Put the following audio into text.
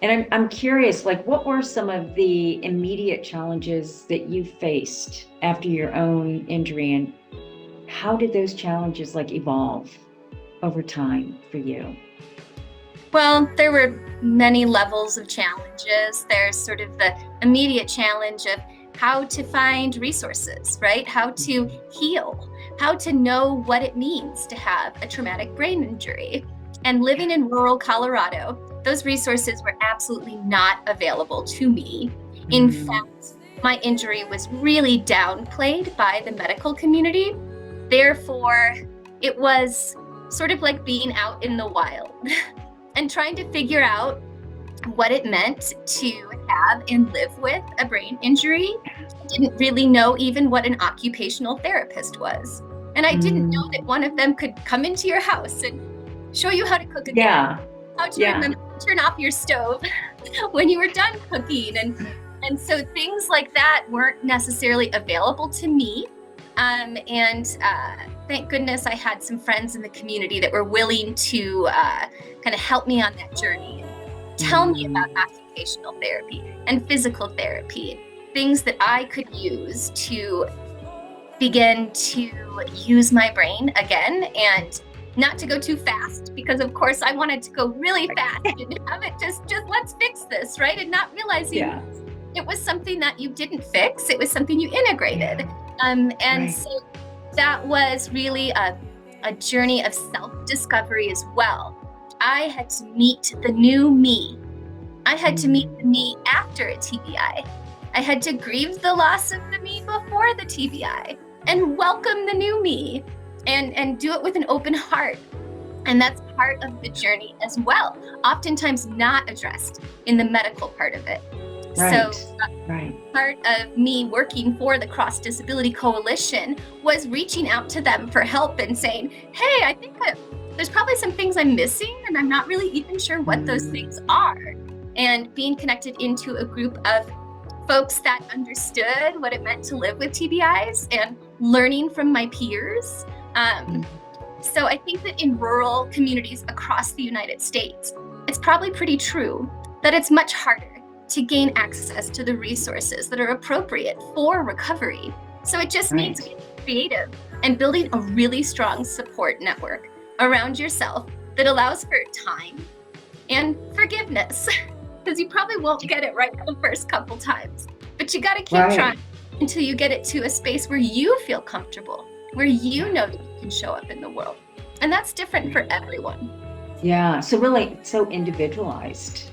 And I'm curious, like, what were some of the immediate challenges that you faced after your own injury, and how did those challenges like evolve over time for you? Well, there were many levels of challenges. There's sort of the immediate challenge of how to find resources, right? How to heal, how to know what it means to have a traumatic brain injury. And living in rural Colorado, those resources were absolutely not available to me. In Mm, fact, my injury was really downplayed by the medical community. Therefore, it was sort of like being out in the wild and trying to figure out what it meant to have and live with a brain injury. I didn't really know even what an occupational therapist was. And I didn't know that mm, one of them could come into your house and show you how to cook again, yeah, how to yeah, remember to turn off your stove when you were done cooking. And so things like that weren't necessarily available to me. And thank goodness I had some friends in the community that were willing to kind of help me on that journey and tell me about mm, occupational therapy and physical therapy, things that I could use to begin to use my brain again, and not to go too fast, because of course I wanted to go really fast and have it just let's fix this, right? And not realizing yeah, it was something that you didn't fix, it was something you integrated. yeah, And right. so that was really a journey of self-discovery as well. I had to meet the new me. I had to meet the Mm, me after a TBI. I had to grieve the loss of the me before the TBI and welcome the new me, and do it with an open heart. And that's part of the journey as well, oftentimes not addressed in the medical part of it. So right, right. part of me working for the Cross Disability Coalition was reaching out to them for help and saying, hey, I think that there's probably some things I'm missing and I'm not really even sure what those Mm, things are. And being connected into a group of folks that understood what it meant to live with TBIs and learning from my peers. Um, mm, so I think that in rural communities across the United States, it's probably pretty true that it's much harder to gain access to the resources that are appropriate for recovery. So it just means right. getting creative and building a really strong support network around yourself that allows for time and forgiveness. Because you probably won't get it right the first couple times, but you got to keep trying Right. until you get it to a space where you feel comfortable, where you Yeah. know that you can show up in the world. And that's different for everyone. Yeah. So really, so individualized.